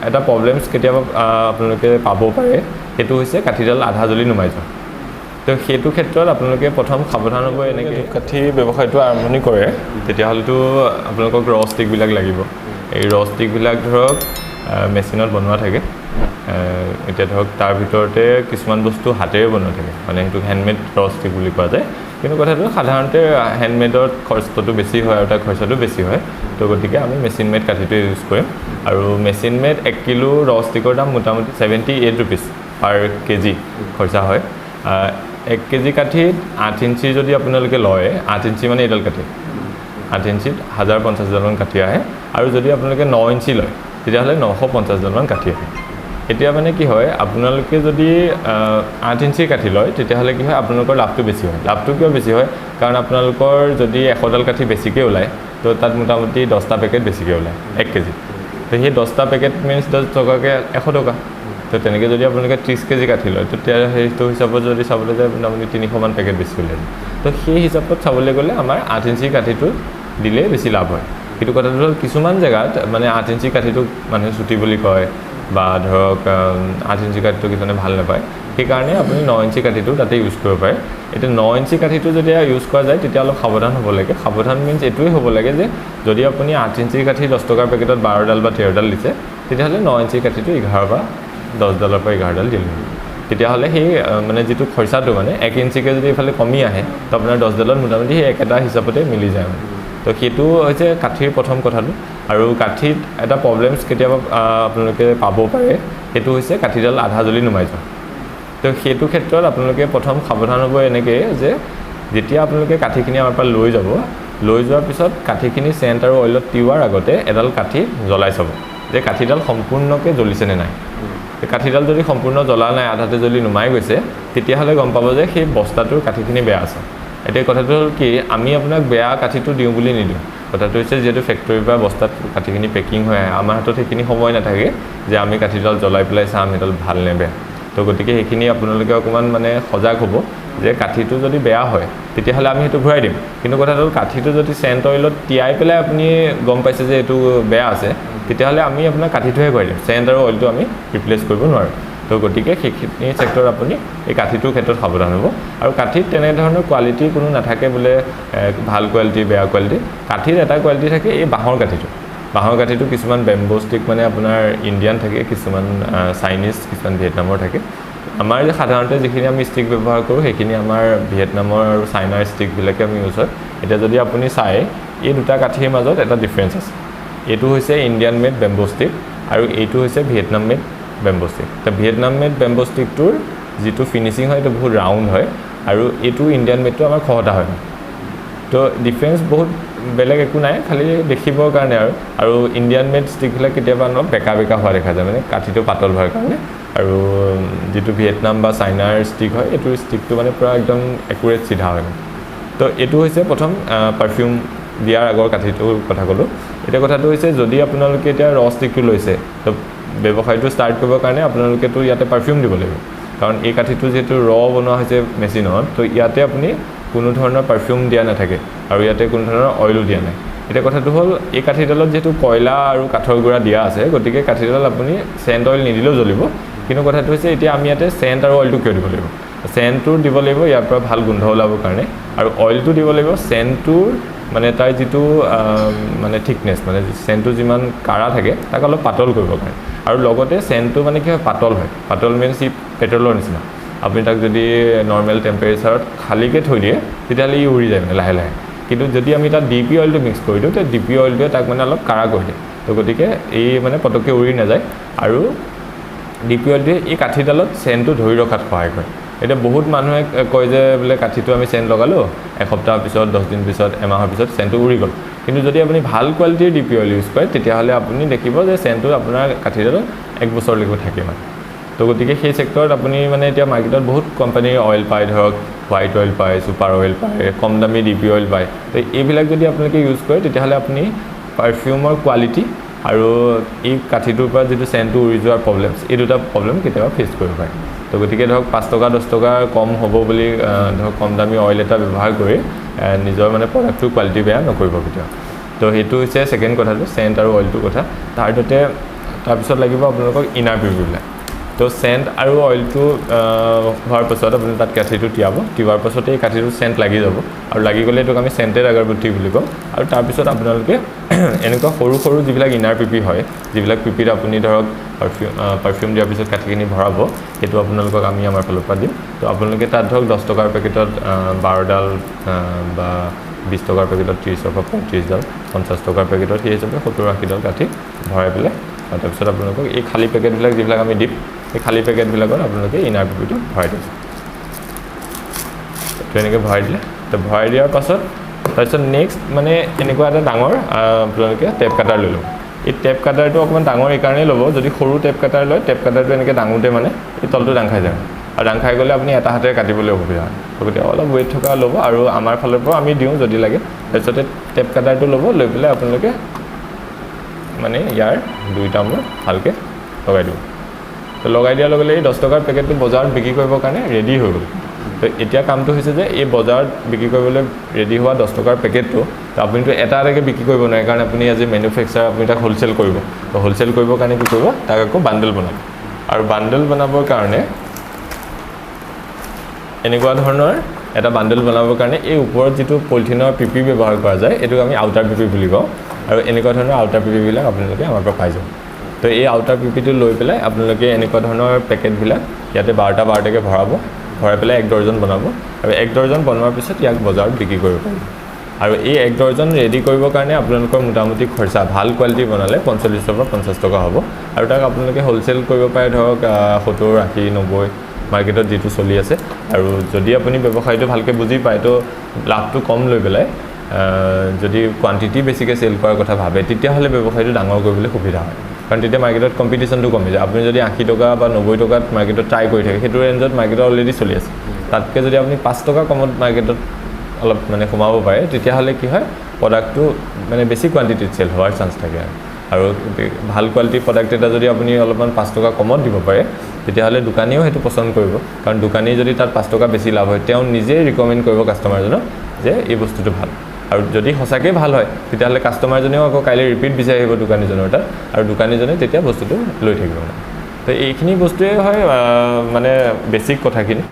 এটা প্ৰবলেমছ কেতিয়াবা আপোনালোকে পাব পাৰে সেইটো হৈছে কাঠিডাল আধা জ্বলি নুমাই যোৱা তো সেইটো ক্ষেত্ৰত আপোনালোকে প্ৰথম সাৱধান হ'ব এনেকৈ ধূপকাঠি ব্যৱসায়টো আৰম্ভণি কৰে তেতিয়াহ'লেতো আপোনালোকক ৰ ষ্টিকবিলাক লাগিব এই ৰ ষ্টিকবিলাক ধৰক মেচিনত বনোৱা থাকে এতিয়া ধৰক তাৰ ভিতৰতে কিছুমান বস্তু হাতেৰে বনোৱা থাকে মানে সেইটো হেণ্ডমেড ৰ ষ্টিক বুলি কোৱা যায় কিন্তু কথাটো সাধাৰণতে হেণ্ডমেডত খৰচটো বেছি হয় আৰু তাৰ খৰচাটো বেছি হয় তো গতিকে আমি মেচিন মেড কাঠিটো ইউজ কৰিম আৰু মেচিন মেড 1 কিলো ৰ ষ্টিকৰ দাম মোটামুটি 78 ৰুপিছ পাৰ কেজি খৰচা হয় 1 কেজি কাঠিত 8 ইঞ্চি যদি আপোনালোকে লয় 8 ইঞ্চি মানে এডাল কাঠি 8 ইঞ্চিত 1050 মান কাঠি আহে আৰু যদি আপোনালোকে 9 ইঞ্চি লয় তেতিয়াহ'লে 950 মান কাঠি আহে এতিয়া মানে কি হয় আপোনালোকে যদি 8 ইঞ্চি কাঠি লয় তেতিয়াহ'লে কি হয় আপোনালোকৰ লাভটো বেছি হয় লাভটো কিয় বেছি হয় কাৰণ আপোনালোকৰ যদি 100ডাল কাঠি বেছিকৈ ওলায় তো তাত মোটামুটি 10টা পেকেট বেছিকৈ ওলায় 1 কেজি তো সেই 10টা পেকেট মিনছ 10 টকাকৈ 100 টকা তো তেনেকৈ যদি আপোনালোকে 30 কেজি কাঠি লয় তেতিয়া সেইটো হিচাপত যদি চাবলৈ যায় মোটামুটি 300 মান পেকেট বেছি ওলায় তো সেই হিচাপত চাবলৈ গ'লে আমাৰ 8 ইঞ্চি কাঠিটো দিলে বেছি লাভ হয় কিন্তু কথাটো হ'ল কিছুমান জেগাত মানে 8 ইঞ্চি কাঠিটো মানুহে চুটি বুলি কয় বা ধৰক 8 ইঞ্চি কাঠিটো কিছুমানে ভাল নাপায় সেইকাৰণে আপুনি 9 ইঞ্চি কাঠিটো তাতে ইউজ কৰিব পাৰে এতিয়া 9 ইঞ্চি কাঠিটো যেতিয়া ইউজ কৰা যায় তেতিয়া অলপ সাৱধান হ'ব লাগে সাৱধান মিনছ এইটোৱে হ'ব লাগে যে যদি আপুনি 8 ইঞ্চি কাঠি 10 টকাৰ পেকেটত 12ডাল বা 13ডাল দিছে তেতিয়াহ'লে 9 ইঞ্চি কাঠিটো 11 বা 10ডালৰ পৰা 11ডাল দিলে তেতিয়াহ'লে সেই মানে যিটো খৰচাটো মানে 1 ইঞ্চিকৈ যদি এইফালে কমি আহে তো আপোনাৰ 10ডালত মোটামুটি সেই একেটা হিচাপতে মিলি যায় তো সেইটো হৈছে কাঠিৰ প্ৰথম কথাটো আৰু কাঠিত এটা প্ৰবলেমছ কেতিয়াবা আপোনালোকে পাব পাৰে সেইটো হৈছে কাঠিডাল আধা জ্বলি নুমাই যোৱা তো সেইটো ক্ষেত্ৰত আপোনালোকে প্ৰথম সাৱধান হ'ব এনেকৈ যে যেতিয়া আপোনালোকে কাঠিখিনি আমাৰ পৰা লৈ যোৱাৰ পিছত কাঠিখিনি চেণ্ট আৰু অইলত তিওৱাৰ আগতে এডাল কাঠি জ্বলাই চাব যে কাঠিডাল সম্পূৰ্ণকৈ জ্বলিছেনে নাই কাঠিডাল যদি সম্পূৰ্ণ জ্বলা নাই আধাতে জ্বলি নুমাই গৈছে তেতিয়াহ'লে গম পাব যে সেই বস্তাটোৰ কাঠিখিনি বেয়া আছে এতিয়া কথাটো হ'ল কি আমি আপোনাক বেয়া কাঠিটো দিওঁ বুলি নিদিওঁ কথাটো হৈছে যিহেতু ফেক্টৰীৰ পৰা বস্তাত কাঠিখিনি পেকিং হৈ আহে আমাৰ হাতত সেইখিনি সময় নাথাকে যে আমি কাঠিডাল জ্বলাই পেলাই চাম সেইডাল ভাল নে বেয়া তো গতিকে সেইখিনি আপোনালোকে অকণমান মানে সজাগ হ'ব যে কাঠিটো যদি বেয়া হয় তেতিয়াহ'লে আমি সেইটো ঘূৰাই দিম কিন্তু কথাটো হ'ল কাঠিটো যদি চেণ্ট অইলত তিয়াই পেলাই আপুনি গম পাইছে যে এইটো বেয়া আছে তেতিয়াহ'লে আমি আপোনাৰ কাঠিটোহে ঘূৰাই দিম চেণ্ট আৰু অইলটো আমি ৰিপ্লেচ কৰিব নোৱাৰোঁ তো গতিকে সেইখিনি চেক্টৰত আপুনি এই কাঠিটোৰ ক্ষেত্ৰত সাৱধান হ'ব আৰু কাঠিত তেনেধৰণৰ কোৱালিটি কোনো নাথাকে বোলে ভাল কোৱালিটি বেয়া কোৱালিটি কাঠিৰ এটা কোৱালিটি থাকে এই বাঁহৰ কাঠিটো কিছুমান বেম্বো ষ্টিক মানে আপোনাৰ ইণ্ডিয়ান থাকে কিছুমান চাইনিজ কিছুমান ভিয়েটনামৰ থাকে আমাৰ যে সাধাৰণতে যিখিনি আমি ষ্টিক ব্যৱহাৰ কৰোঁ সেইখিনি আমাৰ ভিয়েটনামৰ আৰু চাইনাৰ ষ্টিকবিলাকে আমি ইউজ হয় এতিয়া যদি আপুনি চাই এই দুটা কাঠিৰ মাজত এটা ডিফাৰেঞ্চ আছে এইটো হৈছে ইণ্ডিয়ান মেড বেম্বো ষ্টিক আৰু এইটো হৈছে ভিয়েটনাম মেড বেম্বো ষ্টিক তো ভিয়েটনাম মেড বেম্বো ষ্টিকটোৰ যিটো ফিনিচিং হয় এইটো বহুত ৰাউণ্ড হয় আৰু এইটো ইণ্ডিয়ান মেডটো আমাৰ খহটা হয় তো ডিফাৰেঞ্চ বহুত বেলেগ একো নাই খালি দেখিবৰ কাৰণে আৰু ইণ্ডিয়ান মেড ষ্টিকবিলাক কেতিয়াবা অলপ বেকা হোৱা দেখা যায় মানে কাঠিটো পাতল হোৱাৰ কাৰণে আৰু যিটো ভিয়েটনাম বা চাইনাৰ ষ্টিক হয় এইটোৰ ষ্টিকটো মানে পূৰা একদম একুৰেট চিধা হয় তো এইটো হৈছে প্ৰথম পাৰফিউম দিয়াৰ আগৰ কাঠিটোৰ কথা ক'লোঁ এতিয়া কথাটো হৈছে যদি আপোনালোকে এতিয়া ৰ ষ্টিকটো লৈছে তো ব্যৱসায়টো ষ্টাৰ্ট কৰিবৰ কাৰণে আপোনালোকেতো ইয়াতে পাৰফিউম দিব লাগিব কাৰণ এই কাঠিটো যিহেতু ৰ বনোৱা হৈছে মেচিনত তো ইয়াতে আপুনি কোনো ধৰণৰ পাৰফিউম দিয়া নাথাকে আৰু ইয়াতে কোনো ধৰণৰ অইলো দিয়া নাই এতিয়া কথাটো হ'ল এই কাঠিডালত যিহেতু কয়লা আৰু কাঠৰ গুড়া দিয়া আছে গতিকে কাঠিডাল আপুনি চেণ্ট অইল নিদিলেও জ্বলিব কিন্তু কথাটো হৈছে এতিয়া আমি ইয়াতে চেণ্ট আৰু অইলটো কিয় দিব লাগিব চেণ্টটো দিব লাগিব ইয়াৰ পৰা ভাল গোন্ধ ওলাবৰ কাৰণে আৰু অইলটো দিব লাগিব চেণ্টটোৰ মানে তাৰ যিটো মানে থিকনেছ মানে চেণ্টটো যিমান কাঢ়া থাকে তাক অলপ পাতল কৰিবৰ কাৰণে আৰু লগতে চেণ্টটো মানে কি হয় পাতল মিনছ ই পেট্ৰলৰ নিচিনা আপুনি তাক যদি নৰ্মেল টেম্পাৰেচাৰত খালীকৈ থৈ দিয়ে তেতিয়াহ'লে ই উৰি যায় মানে লাহে লাহে কিন্তু যদি আমি তাত ডিপি অইলটো মিক্স কৰি দিওঁ তেতিয়া ডিপি অইলটোৱে তাক মানে অলপ কাঢ়া কৰি দিয়ে তো গতিকে এই মানে পটককৈ উৰি নাযায় আৰু ডিপি অইলটোৱে এই কাঠিডালত চেণ্টটো ধৰি ৰখাত সহায় কৰে এতিয়া বহুত মানুহে কয় যে বোলে কাঠিটো আমি চেণ্ট লগালোঁ এসপ্তাহৰ পিছত 10 দিন পিছত এমাহৰ পিছত চেণ্টটো উৰি গ'ল কিন্তু যদি আপুনি ভাল কোৱালিটিৰ ডিপি অইল ইউজ কৰে তেতিয়াহ'লে আপুনি দেখিব যে চেণ্টটো আপোনাৰ কাঠিডালত 1 বছৰলৈকে থাকে মানে তো গতিকে সেই চেক্টৰত আপুনি মানে এতিয়া মাৰ্কেটত বহুত কোম্পানীৰ অইল পায় ধৰক হোৱাইট অইল পায় ছুপাৰ অইল পায় কম দামী ডিপি অইল পায় তো এইবিলাক যদি আপোনালোকে ইউজ কৰে তেতিয়াহ'লে আপুনি পাৰফিউমৰ কোৱালিটি আৰু এই কাঠিটোৰ পৰা যিটো চেণ্টটো উৰি যোৱাৰ প্ৰব্লেমছ এই দুটা প্ৰব্লেম কেতিয়াবা ফেচ কৰিব পাৰে তো গতিকে ধৰক 5 টকা 10 টকা কম হ'ব বুলি ধৰক কম দামী অইল এটা ব্যৱহাৰ কৰি নিজৰ মানে প্ৰডাক্টটোৰ কোৱালিটি বেয়া নকৰিব কেতিয়াও তো সেইটো হৈছে ছেকেণ্ড কথাটো চেণ্ট আৰু অইলটোৰ কথা তাৰ দতে তাৰপিছত লাগিব আপোনালোকক ইনাৰ পিপিবিলাক তো চেণ্ট আৰু অইলটো হোৱাৰ পাছত আপুনি তাত কাঠিটো তিয়াৰ পাছতে এই কাঠিটো চেণ্ট লাগি যাব আৰু লাগি গ'লে এইটোক আমি চেণ্টেড আগৰবত্তি বুলি কওঁ আৰু তাৰপিছত আপোনালোকে এনেকুৱা সৰু সৰু যিবিলাক ইনাৰ পিপি হয় যিবিলাক পিপিত আপুনি ধৰক পাৰফিউম দিয়াৰ পিছত কাঠিখিনি ভৰাব সেইটো আপোনালোকক আমি আমাৰ ফালৰ পৰা দিম তো আপোনালোকে তাত ধৰক 10 টকাৰ পেকেটত 12ডাল বা 20 টকাৰ পেকেটত 30 বা 35ডাল 50 টকাৰ পেকেটত সেই হিচাপে 70-80ডাল কাঠি ভৰাই পেলাই তাৰপিছত আপোনালোকক এই খালী পেকেটবিলাক যিবিলাক আমি দিম এই খালী পেকেটবিলাকত আপোনালোকে ইনাৰ পিপিটো ভৰাই দিব তো এনেকৈ ভৰাই দিলে তো ভৰাই দিয়াৰ পাছত তাৰপিছত নেক্সট মানে এনেকুৱা এটা ডাঙৰ আপোনালোকে টেপ কাটাৰ লৈ ল'ব এই টেপ কাটাৰটো অকণমান ডাঙৰ এইকাৰণেই ল'ব যদি সৰু টেপ কাটাৰ লয় টেপ কাটাৰটো এনেকৈ ডাঙোতে মানে এই তলটো দাং খাই যায় আৰু দাং খাই গ'লে আপুনি এটা হাতেৰে কাটিবলৈ অসুবিধা হয় গতিকে অলপ ৱেইট থকা ল'ব আৰু আমাৰ ফালৰ পৰা আমি দিওঁ যদি লাগে তাৰপিছতে টেপ কাটাৰটো ল'ব লৈ পেলাই আপোনালোকে মানে ইয়াৰ 2টা মূৰ ভালকৈ লগাই দিব তো লগাই দিয়াৰ লগে লগে 10 টকাৰ পেকেটটো বজাৰত বিক্ৰী কৰিবৰ কাৰণে ৰেডি হৈ গ'ল তো এতিয়া কামটো হৈছে যে এই বজাৰত বিক্ৰী কৰিবলৈ ৰেডি হোৱা 10 টকাৰ পেকেটটো তো আপুনিতো এটা এটাকৈ বিক্ৰী কৰিব নোৱাৰে কাৰণ আপুনি আজি মেনুফেকচাৰ আপুনি তাক হোলচেল কৰিব তো হোলচেল কৰিবৰ কাৰণে কি কৰিব তাক আকৌ বান্ডেল বনাব আৰু বান্ডেল বনাবৰ কাৰণে এনেকুৱা ধৰণৰ এটা বান্ডেল বনাবৰ কাৰণে এই ওপৰত যিটো পলিথিনৰ পিপি ব্যৱহাৰ কৰা যায় এইটোক আমি আউটাৰ পিপি বুলি কওঁ আৰু এনেকুৱা ধৰণৰ আউটাৰ পিপিবিলাক আপোনালোকে আমাৰ পৰা পাই যাব তো এই আউটাৰ পিপিটো লৈ পেলাই আপোনালোকে এনেকুৱা ধৰণৰ পেকেটবিলাক ইয়াতে 12টাকৈ ভৰাই পেলাই 1 ডৰ্জন বনাব আৰু 1 ডৰ্জন বনোৱাৰ পিছত ইয়াক বজাৰত বিক্ৰী কৰিব পাৰিব আৰু এই 1 ডৰ্জন ৰেডি কৰিবৰ কাৰণে আপোনালোকৰ মোটামুটি খৰচা ভাল কোৱালিটি বনালে 45 পৰা 50 টকা হ'ব আৰু তাক আপোনালোকে হোলচেল কৰিব পাৰে ধৰক 70, 80, 90 মাৰ্কেটত যিটো চলি আছে আৰু যদি আপুনি ব্যৱসায়টো ভালকৈ বুজি পায় তো লাভটো কম লৈ পেলাই যদি কোৱান্টিটি বেছিকৈ চেল কৰাৰ কথা ভাবে তেতিয়াহ'লে ব্যৱসায়টো ডাঙৰ কৰিবলৈ সুবিধা হয় কাৰণ তেতিয়া মাৰ্কেটত কম্পিটিশ্যনটো কমি যায় আপুনি যদি 80 টকা বা 90 টকাত মাৰ্কেটত ট্ৰাই কৰি থাকে সেইটো ৰেঞ্জত মাৰ্কেটত অলৰেডি চলি আছে তাতকৈ যদি আপুনি 5 টকা কমত মাৰ্কেটত অলপ মানে সোমাব পাৰে তেতিয়াহ'লে কি হয় প্ৰডাক্টটো মানে বেছি কোৱান্টিটিত চেল হোৱাৰ চান্স থাকে আৰু ভাল কোৱালিটিৰ প্ৰডাক্ট এটা যদি আপুনি অলপমান 5 টকা কমত দিব পাৰে তেতিয়াহ'লে দোকানীয়েও সেইটো পচন্দ কৰিব কাৰণ দোকানী যদি তাত 5 টকা বেছি লাভ হয় তেওঁ নিজেই ৰিকমেণ্ড কৰিব কাষ্টমাৰজনক যে এই বস্তুটো ভাল আৰু যদি সঁচাকৈ ভাল হয় তেতিয়াহ'লে কাষ্টমাৰজনেও আকৌ কাইলৈ ৰিপিট বিচাৰি আহিব দোকানীজনৰ তাত আৰু দোকানীজনে তেতিয়া বস্তুটো লৈ থাকিব তো এইখিনি বস্তুৱে হয় মানে বেছিক কথাখিনি